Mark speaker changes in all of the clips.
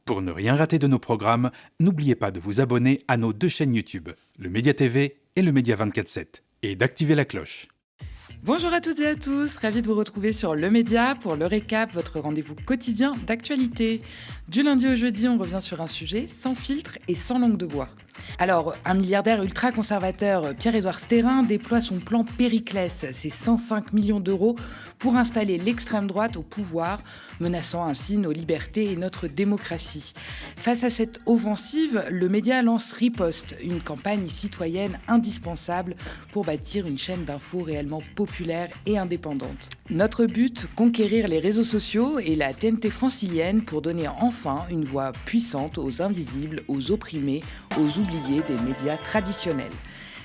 Speaker 1: Pour ne rien rater de nos programmes, n'oubliez pas de vous abonner à nos 2 chaînes YouTube, le Média TV et le Média 24/7, et d'activer la cloche.
Speaker 2: Bonjour à toutes et à tous, ravi de vous retrouver sur Le Média pour le récap, votre rendez-vous quotidien d'actualité. Du lundi au jeudi, on revient sur un sujet sans filtre et sans langue de bois. Alors, un milliardaire ultra-conservateur, Pierre-Édouard Stérin, déploie son plan Périclès, ses 105 millions d'euros pour installer l'extrême droite au pouvoir, menaçant ainsi nos libertés et notre démocratie. Face à cette offensive, le média lance Riposte, une campagne citoyenne indispensable pour bâtir une chaîne d'infos réellement populaire et indépendante. Notre but, conquérir les réseaux sociaux et la TNT francilienne pour donner enfin une voix puissante aux invisibles, aux opprimés, aux oubliés des médias traditionnels.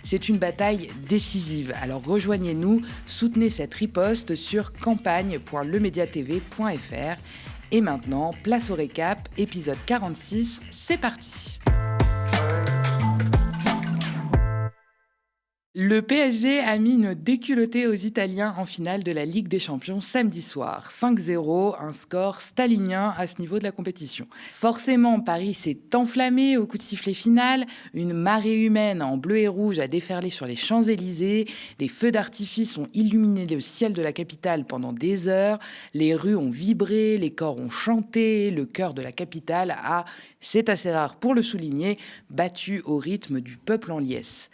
Speaker 2: C'est une bataille décisive, alors rejoignez-nous, soutenez cette riposte sur campagne.lemediatv.fr. Et maintenant, place au récap, épisode 46, c'est parti. Le PSG a mis une déculottée aux Italiens en finale de la Ligue des Champions samedi soir. 5-0, un score stalinien à ce niveau de la compétition. Forcément, Paris s'est enflammé au coup de sifflet final. Une marée humaine en bleu et rouge a déferlé sur les Champs-Élysées. Les feux d'artifice ont illuminé le ciel de la capitale pendant des heures. Les rues ont vibré, les corps ont chanté. Le cœur de la capitale a, c'est assez rare pour le souligner, battu au rythme du peuple en liesse.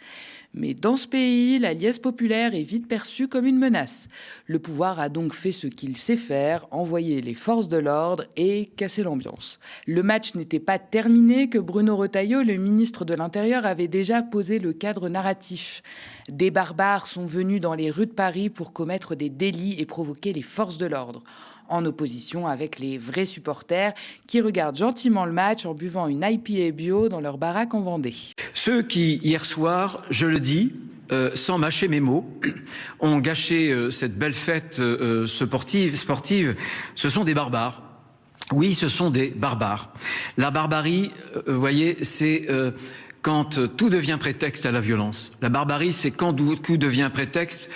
Speaker 2: Mais dans ce pays, la liesse populaire est vite perçue comme une menace. Le pouvoir a donc fait ce qu'il sait faire, envoyer les forces de l'ordre et casser l'ambiance. Le match n'était pas terminé que Bruno Retailleau, le ministre de l'Intérieur, avait déjà posé le cadre narratif. Des barbares sont venus dans les rues de Paris pour commettre des délits et provoquer les forces de l'ordre, en opposition avec les vrais supporters qui regardent gentiment le match en buvant une IPA bio dans leur baraque en Vendée.
Speaker 3: Ceux qui, hier soir, je le dis, sans mâcher mes mots, ont gâché cette belle fête sportive, ce sont des barbares. Oui, ce sont des barbares. La barbarie, vous voyez, c'est quand tout devient prétexte à la violence. La barbarie, c'est quand tout devient prétexte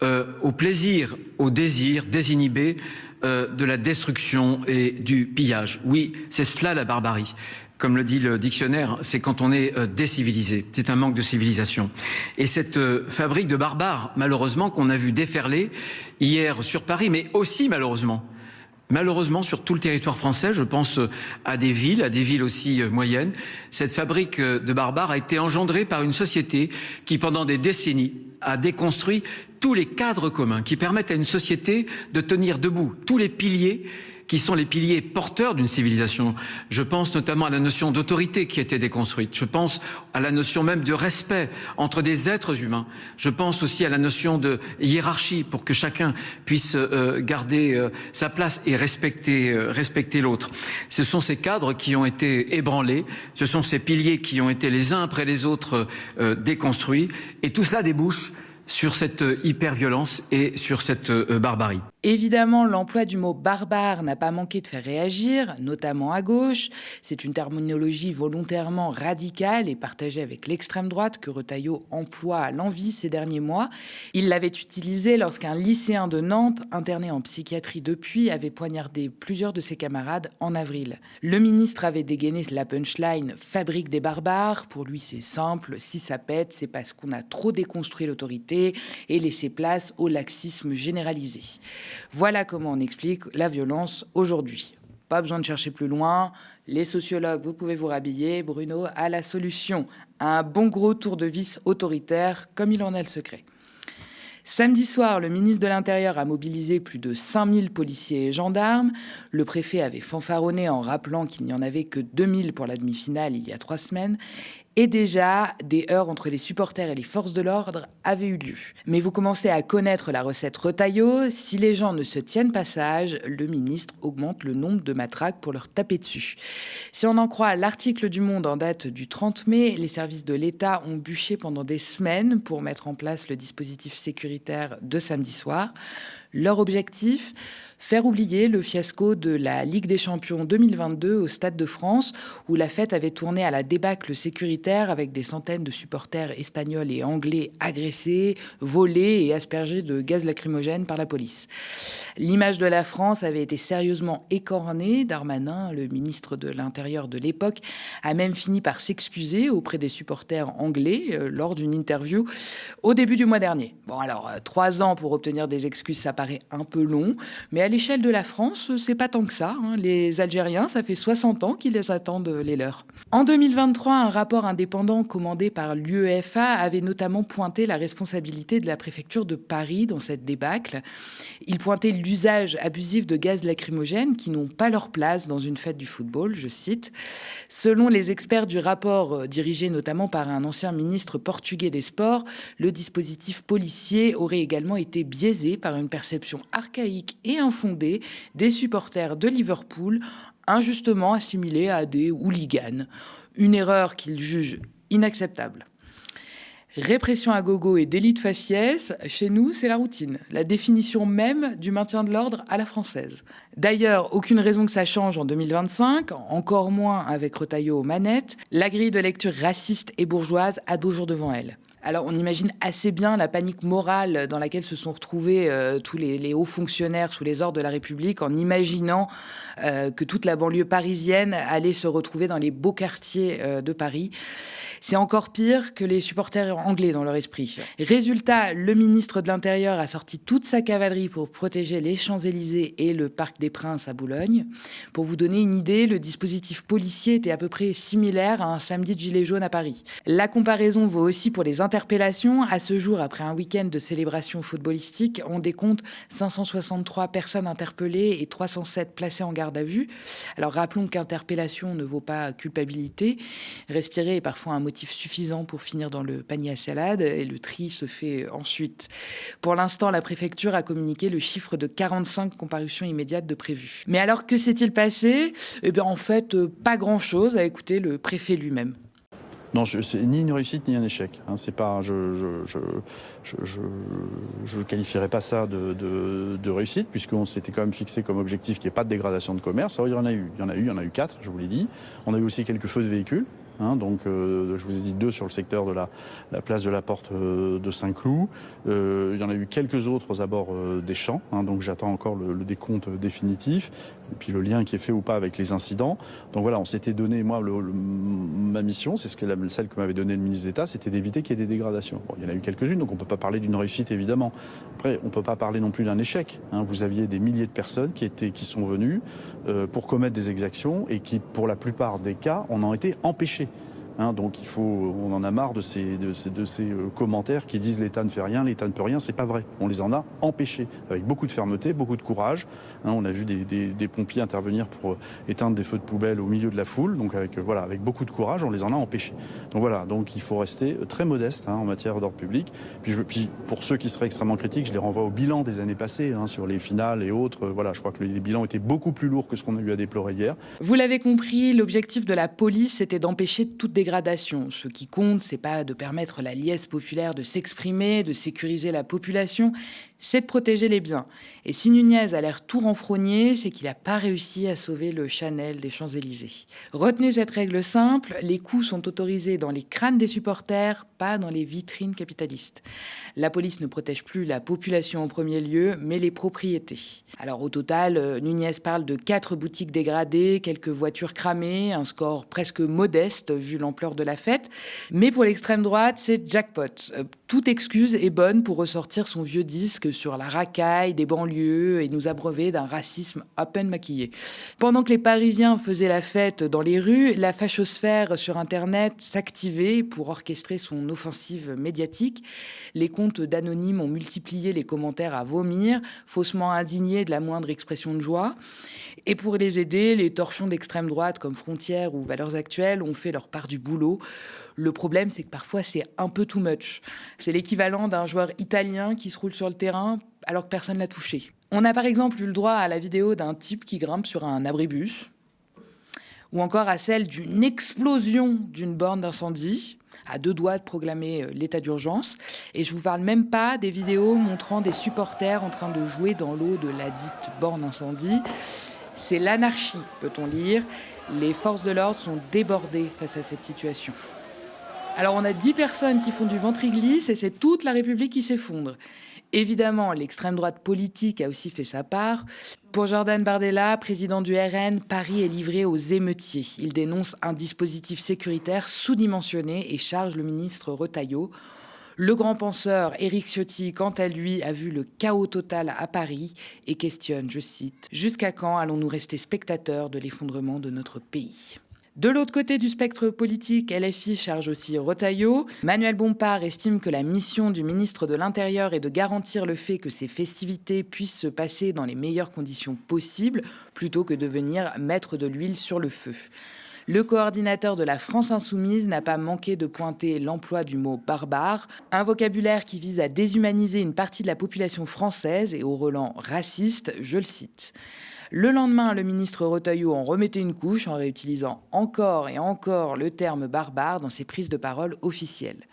Speaker 3: au plaisir, au désir désinhibé de la destruction et du pillage. Oui, c'est cela la barbarie. Comme le dit le dictionnaire, c'est quand on est décivilisé. C'est un manque de civilisation. Et cette fabrique de barbares, malheureusement, qu'on a vu déferler hier sur Paris, mais aussi malheureusement sur tout le territoire français, je pense à des villes aussi moyennes, cette fabrique de barbares a été engendrée par une société qui, pendant des décennies, a déconstruit tous les cadres communs qui permettent à une société de tenir debout, tous les piliers qui sont les piliers porteurs d'une civilisation. Je pense notamment à la notion d'autorité qui a été déconstruite. Je pense à la notion même de respect entre des êtres humains. Je pense aussi à la notion de hiérarchie pour que chacun puisse garder sa place et respecter l'autre. Ce sont ces cadres qui ont été ébranlés. Ce sont ces piliers qui ont été les uns après les autres déconstruits. Et tout cela débouche sur cette hyper-violence et sur cette barbarie.
Speaker 2: Évidemment, l'emploi du mot barbare n'a pas manqué de faire réagir, notamment à gauche. C'est une terminologie volontairement radicale et partagée avec l'extrême droite que Retailleau emploie à l'envi ces derniers mois. Il l'avait utilisée lorsqu'un lycéen de Nantes, interné en psychiatrie depuis, avait poignardé plusieurs de ses camarades en avril. Le ministre avait dégainé la punchline « fabrique des barbares ». Pour lui, c'est simple, si ça pète, c'est parce qu'on a trop déconstruit l'autorité et laissé place au laxisme généralisé. Voilà comment on explique la violence aujourd'hui. Pas besoin de chercher plus loin. Les sociologues, vous pouvez vous rhabiller. Bruno a la solution. Un bon gros tour de vis autoritaire, comme il en a le secret. Samedi soir, le ministre de l'Intérieur a mobilisé plus de 5000 policiers et gendarmes. Le préfet avait fanfaronné en rappelant qu'il n'y en avait que 2000 pour la demi-finale il y a 3 semaines. Et déjà, des heurts entre les supporters et les forces de l'ordre avaient eu lieu. Mais vous commencez à connaître la recette Retailleau. Si les gens ne se tiennent pas sages, le ministre augmente le nombre de matraques pour leur taper dessus. Si on en croit l'article du Monde en date du 30 mai, les services de l'État ont bûché pendant des semaines pour mettre en place le dispositif sécuritaire de samedi soir. Leur objectif ? Faire oublier le fiasco de la Ligue des Champions 2022 au Stade de France, où la fête avait tourné à la débâcle sécuritaire avec des centaines de supporters espagnols et anglais agressés, volés et aspergés de gaz lacrymogène par la police. L'image de la France avait été sérieusement écornée. Darmanin, le ministre de l'Intérieur de l'époque, a même fini par s'excuser auprès des supporters anglais lors d'une interview au début du mois dernier. Bon, alors, 3 ans pour obtenir des excuses, ça paraît un peu long, mais à l'échelle de la France, c'est pas tant que ça. Les Algériens, ça fait 60 ans qu'ils les attendent, les leurs. En 2023, un rapport indépendant commandé par l'UEFA avait notamment pointé la responsabilité de la préfecture de Paris dans cette débâcle. Il pointait l'usage abusif de gaz lacrymogène qui n'ont pas leur place dans une fête du football, je cite. Selon les experts du rapport, dirigé notamment par un ancien ministre portugais des Sports, le dispositif policier aurait également été biaisé par une perception archaïque et infondée des supporters de Liverpool, injustement assimilés à des hooligans. Une erreur qu'ils jugent inacceptable. Répression à gogo et délit de faciès, chez nous, c'est la routine. La définition même du maintien de l'ordre à la française. D'ailleurs, aucune raison que ça change en 2025, encore moins avec Retailleau aux manettes. La grille de lecture raciste et bourgeoise a beau jour devant elle. Alors, on imagine assez bien la panique morale dans laquelle se sont retrouvés tous les hauts fonctionnaires sous les ordres de la République en imaginant que toute la banlieue parisienne allait se retrouver dans les beaux quartiers de Paris. C'est encore pire que les supporters anglais dans leur esprit. Résultat, le ministre de l'Intérieur a sorti toute sa cavalerie pour protéger les Champs-Élysées et le Parc des Princes à Boulogne. Pour vous donner une idée, le dispositif policier était à peu près similaire à un samedi de gilets jaunes à Paris. La comparaison vaut aussi pour les interpellations. À ce jour, après un week-end de célébration footballistique, on décompte 563 personnes interpellées et 307 placées en garde à vue. Alors rappelons qu'interpellation ne vaut pas culpabilité. Respirer est parfois un motif suffisant pour finir dans le panier à salade et le tri se fait ensuite. Pour l'instant, la préfecture a communiqué le chiffre de 45 comparutions immédiates de prévues. Mais alors, que s'est-il passé ? Eh bien, en fait, pas grand-chose, à écouter le préfet lui-même.
Speaker 4: Non, c'est ni une réussite ni un échec. C'est pas, je qualifierais pas ça de réussite, puisqu'on s'était quand même fixé comme objectif qu'il n'y ait pas de dégradation de commerce. Alors, il y en a eu 4, je vous l'ai dit. On a eu aussi quelques feux de véhicules. Donc, je vous ai dit 2 sur le secteur de la place de la Porte de Saint-Cloud. Il y en a eu quelques autres aux abords des Champs. Donc, j'attends encore le décompte définitif. Et puis, le lien qui est fait ou pas avec les incidents. Donc, voilà, on s'était donné, moi, ma mission, c'est celle que m'avait donnée le ministre d'État, c'était d'éviter qu'il y ait des dégradations. Bon, il y en a eu quelques-unes, donc on ne peut pas parler d'une réussite, évidemment. Après, on ne peut pas parler non plus d'un échec. Vous aviez des milliers de personnes qui sont venues pour commettre des exactions et qui, pour la plupart des cas, en ont été empêchés. Donc on en a marre de ces commentaires qui disent l'État ne fait rien, l'État ne peut rien. C'est pas vrai. On les en a empêchés avec beaucoup de fermeté, beaucoup de courage. On a vu des pompiers intervenir pour éteindre des feux de poubelle au milieu de la foule. Donc avec beaucoup de courage, on les en a empêchés. Donc voilà. Donc il faut rester très modeste en matière d'ordre public. Puis pour ceux qui seraient extrêmement critiques, je les renvoie au bilan des années passées sur les finales et autres. Voilà, je crois que les bilans étaient beaucoup plus lourds que ce qu'on a eu à déplorer hier.
Speaker 2: Vous l'avez compris, l'objectif de la police, c'était d'empêcher toute dégradation. Ce qui compte, c'est pas de permettre la liesse populaire de s'exprimer, de sécuriser la population, c'est de protéger les biens. Et si Nunez a l'air tout renfrogné, c'est qu'il n'a pas réussi à sauver le Chanel des Champs-Élysées. Retenez cette règle simple, les coups sont autorisés dans les crânes des supporters, pas dans les vitrines capitalistes. La police ne protège plus la population en premier lieu, mais les propriétés. Alors au total, Nunez parle de 4 boutiques dégradées, quelques voitures cramées, un score presque modeste vu l'ampleur de la fête. Mais pour l'extrême droite, c'est jackpot. Toute excuse est bonne pour ressortir son vieux disque sur la racaille des banlieues et nous abreuver d'un racisme à peine maquillé. Pendant que les Parisiens faisaient la fête dans les rues, la fachosphère sur Internet s'activait pour orchestrer son offensive médiatique. Les comptes d'anonymes ont multiplié les commentaires à vomir, faussement indignés de la moindre expression de joie. Et pour les aider, les torchons d'extrême droite comme Frontières ou Valeurs Actuelles ont fait leur part du boulot. Le problème, c'est que parfois, c'est un peu too much. C'est l'équivalent d'un joueur italien qui se roule sur le terrain alors que personne l'a touché. On a par exemple eu le droit à la vidéo d'un type qui grimpe sur un abribus, ou encore à celle d'une explosion d'une borne d'incendie. à 2 doigts de proclamer l'état d'urgence. Et je ne vous parle même pas des vidéos montrant des supporters en train de jouer dans l'eau de la dite borne incendie. C'est l'anarchie, peut-on lire. Les forces de l'ordre sont débordées face à cette situation. Alors on a 10 personnes qui font du ventre-glisse et c'est toute la République qui s'effondre. Évidemment, l'extrême droite politique a aussi fait sa part. Pour Jordan Bardella, président du RN, Paris est livré aux émeutiers. Il dénonce un dispositif sécuritaire sous-dimensionné et charge le ministre Retailleau. Le grand penseur Éric Ciotti, quant à lui, a vu le chaos total à Paris et questionne, je cite, « Jusqu'à quand allons-nous rester spectateurs de l'effondrement de notre pays ?» De l'autre côté du spectre politique, LFI charge aussi Retailleau. Manuel Bompard estime que la mission du ministre de l'Intérieur est de garantir le fait que ces festivités puissent se passer dans les meilleures conditions possibles, plutôt que de venir mettre de l'huile sur le feu. Le coordinateur de la France Insoumise n'a pas manqué de pointer l'emploi du mot « barbare », un vocabulaire qui vise à déshumaniser une partie de la population française et au relent raciste, je le cite. Le lendemain, le ministre Retailleau en remettait une couche en réutilisant encore et encore le terme « barbare » dans ses prises de parole officielles.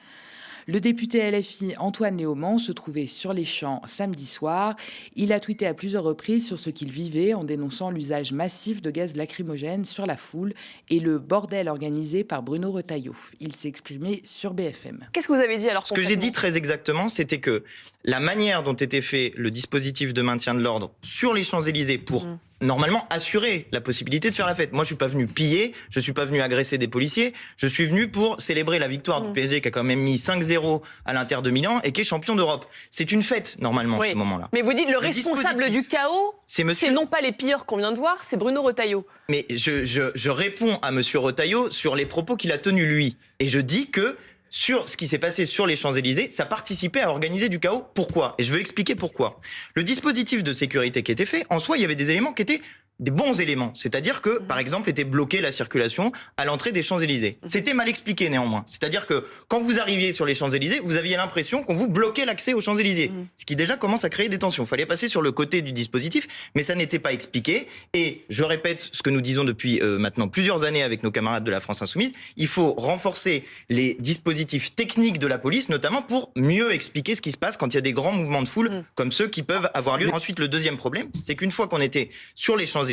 Speaker 2: Le député LFI Antoine Léaumont se trouvait sur les champs samedi soir. Il a tweeté à plusieurs reprises sur ce qu'il vivait en dénonçant l'usage massif de gaz lacrymogène sur la foule et le bordel organisé par Bruno Retailleau. Il s'est exprimé sur BFM.
Speaker 5: Qu'est-ce que vous avez dit alors?
Speaker 6: Ce que j'ai dit très exactement, c'était que la manière dont était fait le dispositif de maintien de l'ordre sur les Champs-Élysées pour normalement assurer la possibilité de faire la fête. Moi, je suis pas venu piller, je suis pas venu agresser des policiers, je suis venu pour célébrer la victoire du PSG qui a quand même mis 5-0 à l'Inter de Milan et qui est champion d'Europe. C'est une fête, normalement, à ce moment-là.
Speaker 5: Mais vous dites le responsable du chaos, c'est non pas les pilleurs qu'on vient de voir, c'est Bruno Retailleau.
Speaker 6: Mais je réponds à monsieur Retailleau sur les propos qu'il a tenus, lui. Et je dis que sur ce qui s'est passé sur les Champs-Élysées, ça participait à organiser du chaos. Pourquoi? Et je veux expliquer pourquoi. Le dispositif de sécurité qui était fait, en soi, il y avait des éléments qui étaient des bons éléments. C'est-à-dire que, par exemple, était bloquée la circulation à l'entrée des Champs-Élysées. C'était mal expliqué, néanmoins. C'est-à-dire que, quand vous arriviez sur les Champs-Élysées, vous aviez l'impression qu'on vous bloquait l'accès aux Champs-Élysées. Ce qui, déjà, commence à créer des tensions. Il fallait passer sur le côté du dispositif, mais ça n'était pas expliqué. Et je répète ce que nous disons depuis maintenant plusieurs années avec nos camarades de la France Insoumise. Il faut renforcer les dispositifs techniques de la police, notamment pour mieux expliquer ce qui se passe quand il y a des grands mouvements de foule, comme ceux qui peuvent avoir lieu. Ensuite, le deuxième problème, c'est qu'une fois qu'on était sur les Champs-Élysées,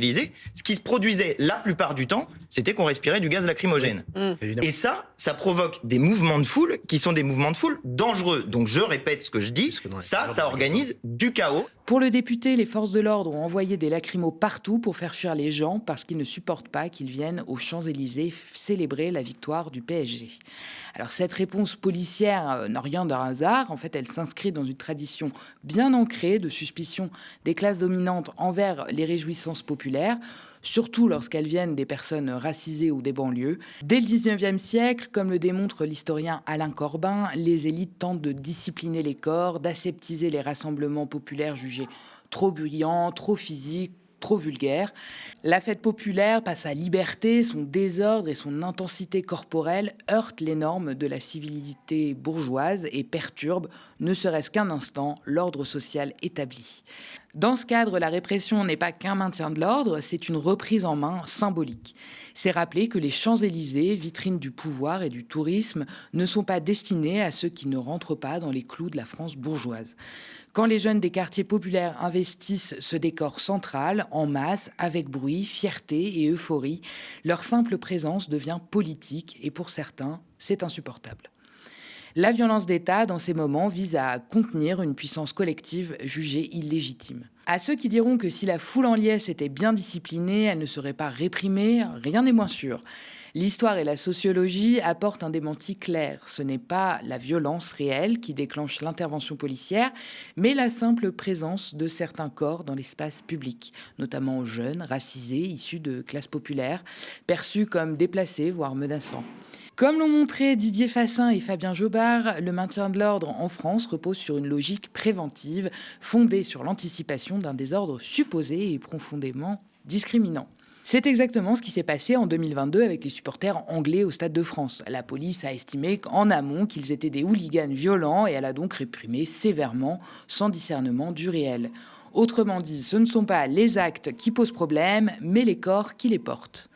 Speaker 6: ce qui se produisait la plupart du temps, c'était qu'on respirait du gaz lacrymogène. Et ça provoque des mouvements de foule qui sont des mouvements de foule dangereux. Donc je répète ce que je dis, ça organise du chaos.
Speaker 2: Pour le député, les forces de l'ordre ont envoyé des lacrymos partout pour faire fuir les gens parce qu'ils ne supportent pas qu'ils viennent aux Champs-Élysées célébrer la victoire du PSG. Alors cette réponse policière n'a rien d'un hasard. En fait, elle s'inscrit dans une tradition bien ancrée de suspicion des classes dominantes envers les réjouissances populaires, surtout lorsqu'elles viennent des personnes racisées ou des banlieues. Dès le 19e siècle, comme le démontre l'historien Alain Corbin, les élites tentent de discipliner les corps, d'aseptiser les rassemblements populaires jugés trop bruyants, trop physiques, trop vulgaire. La fête populaire, par sa liberté, son désordre et son intensité corporelle, heurte les normes de la civilité bourgeoise et perturbe, ne serait-ce qu'un instant, l'ordre social établi. Dans ce cadre, la répression n'est pas qu'un maintien de l'ordre, c'est une reprise en main symbolique. C'est rappeler que les Champs-Élysées, vitrines du pouvoir et du tourisme, ne sont pas destinés à ceux qui ne rentrent pas dans les clous de la France bourgeoise. Quand les jeunes des quartiers populaires investissent ce décor central, en masse, avec bruit, fierté et euphorie, leur simple présence devient politique et pour certains, c'est insupportable. La violence d'État, dans ces moments, vise à contenir une puissance collective jugée illégitime. À ceux qui diront que si la foule en liesse était bien disciplinée, elle ne serait pas réprimée, rien n'est moins sûr. L'histoire et la sociologie apportent un démenti clair. Ce n'est pas la violence réelle qui déclenche l'intervention policière, mais la simple présence de certains corps dans l'espace public, notamment jeunes, racisés, issus de classes populaires, perçus comme déplacés, voire menaçants. Comme l'ont montré Didier Fassin et Fabien Jobard, le maintien de l'ordre en France repose sur une logique préventive fondée sur l'anticipation d'un désordre supposé et profondément discriminant. C'est exactement ce qui s'est passé en 2022 avec les supporters anglais au Stade de France. La police a estimé en amont qu'ils étaient des hooligans violents et elle a donc réprimé sévèrement, sans discernement du réel. Autrement dit, ce ne sont pas les actes qui posent problème, mais les corps qui les portent.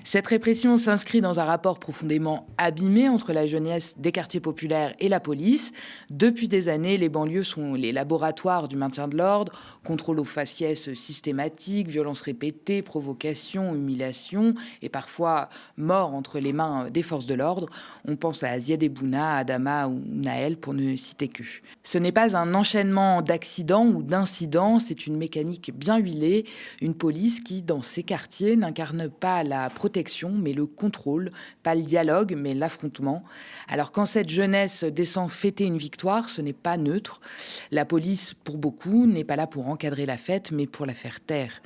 Speaker 2: Cette répression s'inscrit dans un rapport profondément abîmé entre la jeunesse des quartiers populaires et la police. Depuis des années, les banlieues sont les laboratoires du maintien de l'ordre, contrôle aux faciès systématique, violences répétées, provocations, humiliations et parfois mort entre les mains des forces de l'ordre. On pense à Ziad Ebouna, Adama ou Naël pour ne citer que. Ce n'est pas un enchaînement d'accidents ou d'incidents, c'est une mécanique bien huilée, une police qui, dans ces quartiers, n'incarne pas la protection mais le contrôle, pas le dialogue, mais l'affrontement. Alors quand cette jeunesse descend fêter une victoire, ce n'est pas neutre. La police, pour beaucoup, n'est pas là pour encadrer la fête, mais pour la faire taire.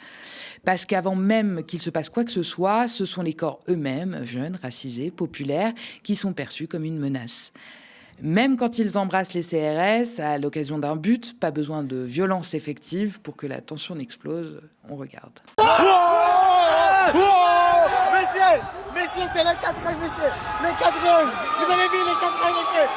Speaker 2: Parce qu'avant même qu'il se passe quoi que ce soit, ce sont les corps eux-mêmes, jeunes, racisés, populaires, qui sont perçus comme une menace. Même quand ils embrassent les CRS à l'occasion d'un but, pas besoin de violence effective pour que la tension n'explose. On regarde.
Speaker 7: Messieurs, c'est le 4e, messieurs. Le 4e. Vous avez vu le 4e, messieurs.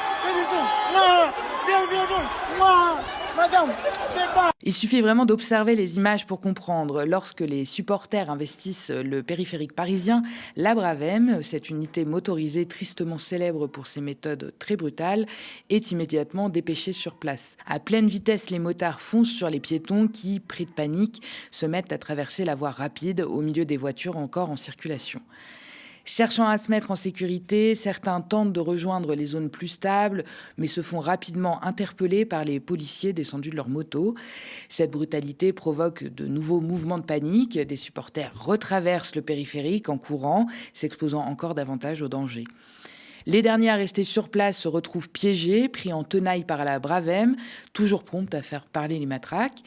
Speaker 7: Madame, je sais pas.
Speaker 2: Il suffit vraiment d'observer les images pour comprendre. Lorsque les supporters investissent le périphérique parisien, la Bravem, cette unité motorisée tristement célèbre pour ses méthodes très brutales, est immédiatement dépêchée sur place. À pleine vitesse, les motards foncent sur les piétons qui, pris de panique, se mettent à traverser la voie rapide au milieu des voitures encore en circulation. Cherchant à se mettre en sécurité, certains tentent de rejoindre les zones plus stables, mais se font rapidement interpeller par les policiers descendus de leur moto. Cette brutalité provoque de nouveaux mouvements de panique. Des supporters retraversent le périphérique en courant, s'exposant encore davantage au danger. Les derniers à rester sur place se retrouvent piégés, pris en tenaille par la Bravem, toujours prompte à faire parler les matraques.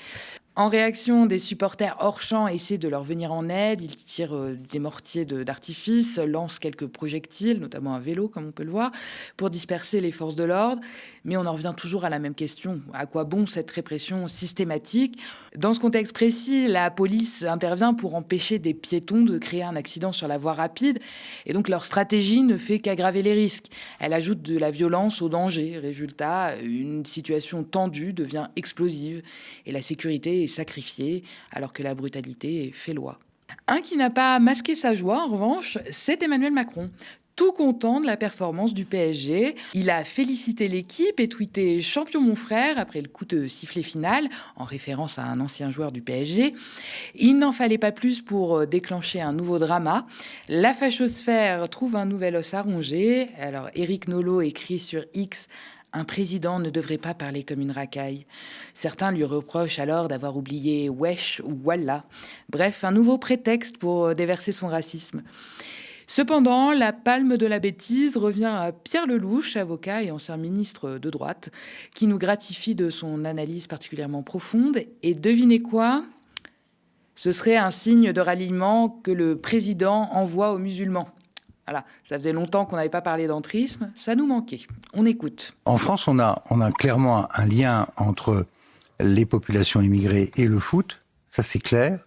Speaker 2: En réaction, des supporters hors champ essaient de leur venir en aide. Ils tirent des mortiers d'artifice, lancent quelques projectiles, notamment un vélo, comme on peut le voir, pour disperser les forces de l'ordre. Mais on en revient toujours à la même question. À quoi bon cette répression systématique ? Dans ce contexte précis, la police intervient pour empêcher des piétons de créer un accident sur la voie rapide. Et donc leur stratégie ne fait qu'aggraver les risques. Elle ajoute de la violence au danger. Résultat, une situation tendue devient explosive. Et la sécurité est sacrifiée alors que la brutalité fait loi. Un qui n'a pas masqué sa joie, en revanche, c'est Emmanuel Macron. Tout content de la performance du PSG. Il a félicité l'équipe et tweeté « Champion mon frère » après le coup de sifflet final, en référence à un ancien joueur du PSG. Il n'en fallait pas plus pour déclencher un nouveau drama. La fachosphère trouve un nouvel os à ronger. Alors, Éric Nolot écrit sur X « Un président ne devrait pas parler comme une racaille ». Certains lui reprochent alors d'avoir oublié « wesh » ou « wallah ». Bref, un nouveau prétexte pour déverser son racisme. Cependant, la palme de la bêtise revient à Pierre Lelouch, avocat et ancien ministre de droite, qui nous gratifie de son analyse particulièrement profonde. Et devinez quoi ? Ce serait un signe de ralliement que le président envoie aux musulmans. Voilà, ça faisait longtemps qu'on n'avait pas parlé d'entrisme, ça nous manquait. On écoute.
Speaker 8: En France, on a clairement un lien entre les populations immigrées et le foot, ça c'est clair,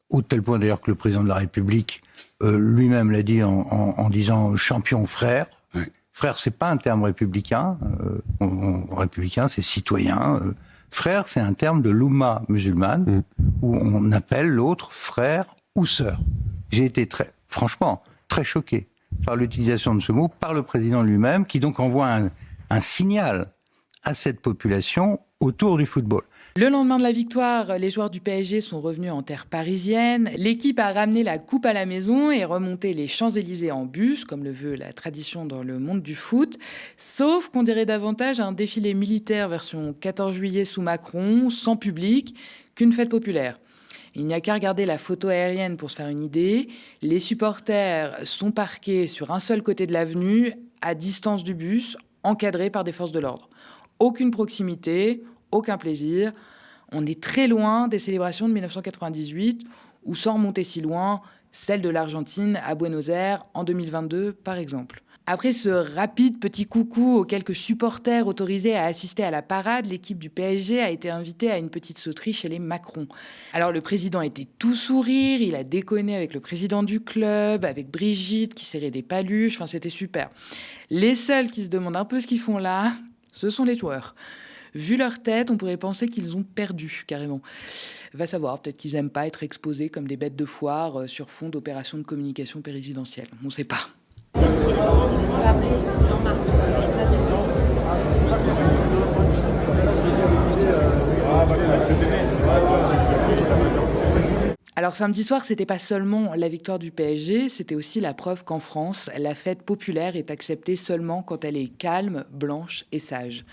Speaker 8: au tel point d'ailleurs que le président de la République lui-même l'a dit en disant « champion frère ». Oui. Frère, c'est pas un terme républicain. Républicain, c'est citoyen. Frère, c'est un terme de l'oumma musulmane où on appelle l'autre frère ou sœur. J'ai été franchement très choqué par l'utilisation de ce mot par le président lui-même, qui donc envoie un signal à cette population autour du football.
Speaker 2: Le lendemain de la victoire, les joueurs du PSG sont revenus en terre parisienne. L'équipe a ramené la coupe à la maison et remonté les Champs-Élysées en bus, comme le veut la tradition dans le monde du foot. Sauf qu'on dirait davantage un défilé militaire version 14 juillet sous Macron, sans public, qu'une fête populaire. Il n'y a qu'à regarder la photo aérienne pour se faire une idée. Les supporters sont parqués sur un seul côté de l'avenue, à distance du bus, encadrés par des forces de l'ordre. Aucune proximité, aucun plaisir. On est très loin des célébrations de 1998, ou sans remonter si loin, celle de l'Argentine à Buenos Aires en 2022, par exemple. Après ce rapide petit coucou aux quelques supporters autorisés à assister à la parade, l'équipe du PSG a été invitée à une petite sauterie chez les Macron. Alors le président était tout sourire, il a déconné avec le président du club, avec Brigitte qui serrait des paluches, enfin c'était super. Les seuls qui se demandent un peu ce qu'ils font là, ce sont les joueurs. Vu leur tête, on pourrait penser qu'ils ont perdu, carrément. Va savoir, peut-être qu'ils n'aiment pas être exposés comme des bêtes de foire sur fond d'opérations de communication présidentielle. On ne sait pas. Alors samedi soir, c'était pas seulement la victoire du PSG, c'était aussi la preuve qu'en France, la fête populaire est acceptée seulement quand elle est calme, blanche et sage.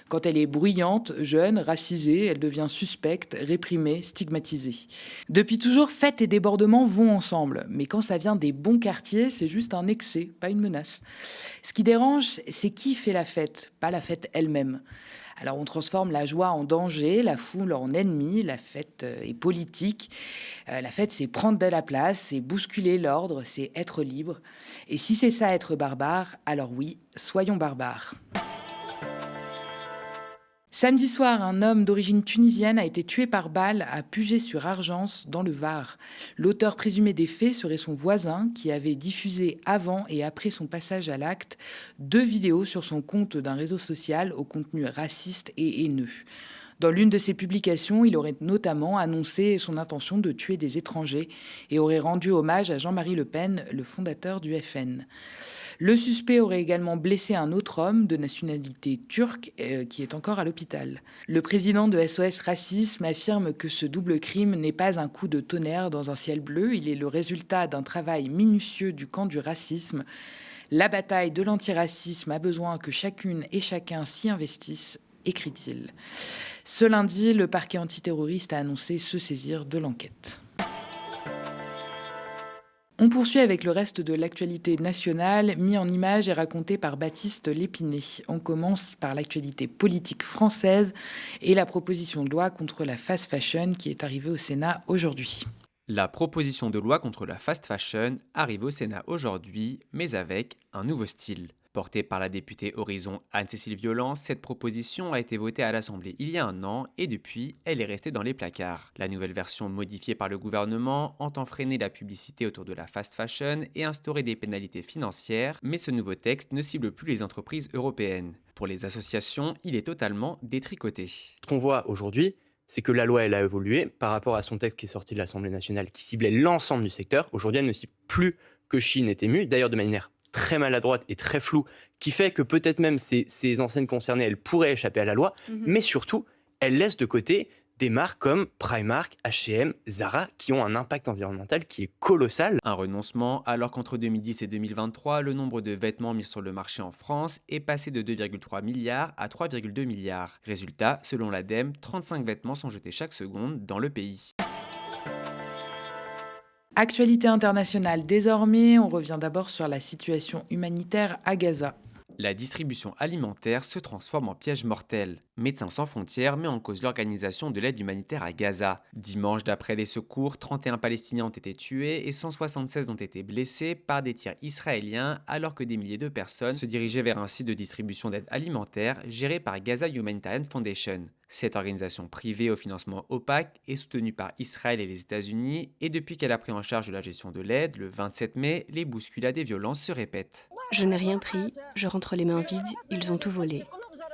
Speaker 2: Quand elle est bruyante, jeune, racisée, elle devient suspecte, réprimée, stigmatisée. Depuis toujours, fête et débordement vont ensemble, mais quand ça vient des bons quartiers, c'est juste un excès, pas une menace. Ce qui dérange, c'est qui fait la fête, pas la fête elle-même. Alors on transforme la joie en danger, la foule en ennemi, la fête est politique. La fête, c'est prendre de la place, c'est bousculer l'ordre, c'est être libre. Et si c'est ça être barbare, alors oui, soyons barbares. Samedi soir, un homme d'origine tunisienne a été tué par balle à Puget-sur-Argence, dans le Var. L'auteur présumé des faits serait son voisin qui avait diffusé avant et après son passage à l'acte 2 vidéos sur son compte d'un réseau social au contenu raciste et haineux. Dans l'une de ses publications, il aurait notamment annoncé son intention de tuer des étrangers et aurait rendu hommage à Jean-Marie Le Pen, le fondateur du FN. Le suspect aurait également blessé un autre homme de nationalité turque qui est encore à l'hôpital. Le président de SOS Racisme affirme que ce double crime n'est pas un coup de tonnerre dans un ciel bleu, il est le résultat d'un travail minutieux du camp du racisme. La bataille de l'antiracisme a besoin que chacune et chacun s'y investisse, écrit-il. Ce lundi, le parquet antiterroriste a annoncé se saisir de l'enquête. On poursuit avec le reste de l'actualité nationale, mis en image et raconté par Baptiste Lépiné. On commence par l'actualité politique française et la proposition de loi contre la fast fashion qui est arrivée au Sénat aujourd'hui.
Speaker 9: La proposition de loi contre la fast fashion arrive au Sénat aujourd'hui, mais avec un nouveau style. Portée par la députée Horizon Anne-Cécile Violent, cette proposition a été votée à l'Assemblée il y a un an et depuis, elle est restée dans les placards. La nouvelle version modifiée par le gouvernement entend freiner la publicité autour de la fast fashion et instaurer des pénalités financières, mais ce nouveau texte ne cible plus les entreprises européennes. Pour les associations, il est totalement détricoté.
Speaker 10: Ce qu'on voit aujourd'hui, c'est que la loi elle a évolué par rapport à son texte qui est sorti de l'Assemblée nationale qui ciblait l'ensemble du secteur. Aujourd'hui, elle ne cible plus que Chine et Temu, d'ailleurs de manière très maladroite et très floue, qui fait que peut-être même ces enseignes concernées, elles pourraient échapper à la loi, mais surtout, elle laisse de côté des marques comme Primark, H&M, Zara, qui ont un impact environnemental qui est colossal.
Speaker 9: Un renoncement, alors qu'entre 2010 et 2023, le nombre de vêtements mis sur le marché en France est passé de 2,3 milliards à 3,2 milliards. Résultat, selon l'ADEME, 35 vêtements sont jetés chaque seconde dans le pays.
Speaker 2: Actualité internationale désormais, on revient d'abord sur la situation humanitaire à Gaza.
Speaker 9: La distribution alimentaire se transforme en piège mortel. Médecins sans frontières met en cause l'organisation de l'aide humanitaire à Gaza. Dimanche, d'après les secours, 31 Palestiniens ont été tués et 176 ont été blessés par des tirs israéliens alors que des milliers de personnes se dirigeaient vers un site de distribution d'aide alimentaire géré par Gaza Humanitarian Foundation. Cette organisation privée au financement opaque est soutenue par Israël et les États-Unis et depuis qu'elle a pris en charge la gestion de l'aide, le 27 mai, les bousculades et violences se répètent.
Speaker 11: Je n'ai rien pris, je rentre les mains vides, ils ont tout volé.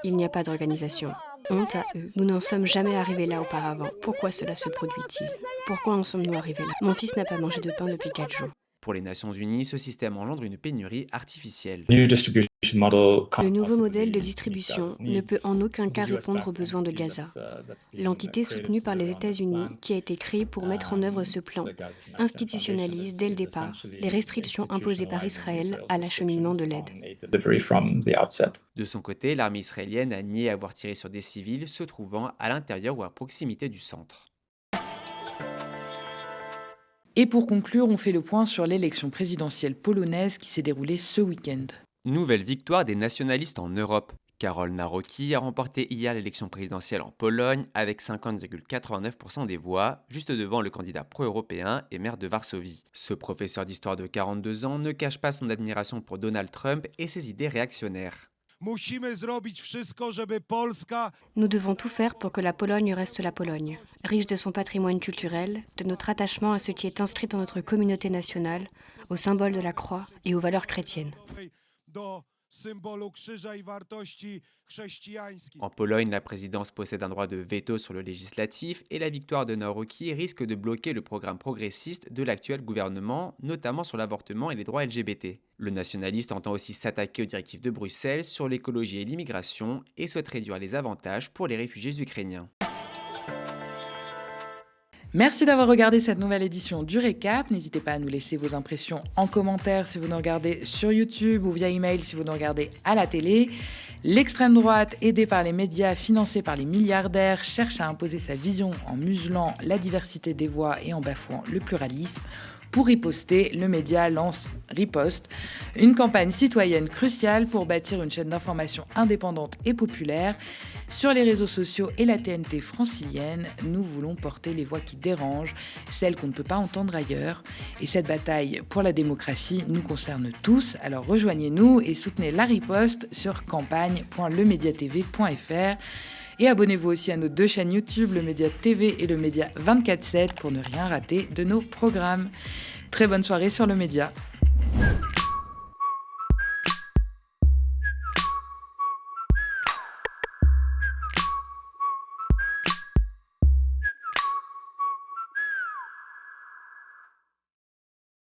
Speaker 11: Il n'y a pas d'organisation. Honte à eux. Nous n'en sommes jamais arrivés là auparavant. Pourquoi cela se produit-il? Pourquoi en sommes-nous arrivés là? Mon fils n'a pas mangé de pain depuis 4 jours.
Speaker 9: Pour les Nations Unies, ce système engendre une pénurie artificielle.
Speaker 11: Le nouveau modèle de distribution ne peut en aucun cas répondre aux besoins de Gaza. L'entité soutenue par les États-Unis, qui a été créée pour mettre en œuvre ce plan, institutionnalise dès le départ les restrictions imposées par Israël à l'acheminement de l'aide.
Speaker 9: De son côté, l'armée israélienne a nié avoir tiré sur des civils se trouvant à l'intérieur ou à proximité du centre.
Speaker 2: Et pour conclure, on fait le point sur l'élection présidentielle polonaise qui s'est déroulée ce week-end.
Speaker 9: Nouvelle victoire des nationalistes en Europe. Karol Nawrocki a remporté hier l'élection présidentielle en Pologne avec 50,89% des voix, juste devant le candidat pro-européen et maire de Varsovie. Ce professeur d'histoire de 42 ans ne cache pas son admiration pour Donald Trump et ses idées réactionnaires.
Speaker 11: Nous devons tout faire pour que la Pologne reste la Pologne, riche de son patrimoine culturel, de notre attachement à ce qui est inscrit dans notre communauté nationale, aux symboles de la croix et aux valeurs chrétiennes.
Speaker 9: En Pologne, la présidence possède un droit de veto sur le législatif et la victoire de Nawrocki risque de bloquer le programme progressiste de l'actuel gouvernement, notamment sur l'avortement et les droits LGBT. Le nationaliste entend aussi s'attaquer aux directives de Bruxelles sur l'écologie et l'immigration et souhaite réduire les avantages pour les réfugiés ukrainiens.
Speaker 2: Merci d'avoir regardé cette nouvelle édition du Récap. N'hésitez pas à nous laisser vos impressions en commentaire si vous nous regardez sur YouTube ou via email si vous nous regardez à la télé. L'extrême droite, aidée par les médias, financée par les milliardaires, cherche à imposer sa vision en muselant la diversité des voix et en bafouant le pluralisme. Pour riposter, le média lance Riposte, une campagne citoyenne cruciale pour bâtir une chaîne d'information indépendante et populaire. Sur les réseaux sociaux et la TNT francilienne, nous voulons porter les voix qui dérangent, celles qu'on ne peut pas entendre ailleurs. Et cette bataille pour la démocratie nous concerne tous, alors rejoignez-nous et soutenez la riposte sur campagne.lemediatv.fr. Et abonnez-vous aussi à nos 2 chaînes YouTube, le Média TV et le Média 24/7 pour ne rien rater de nos programmes. Très bonne soirée sur le Média.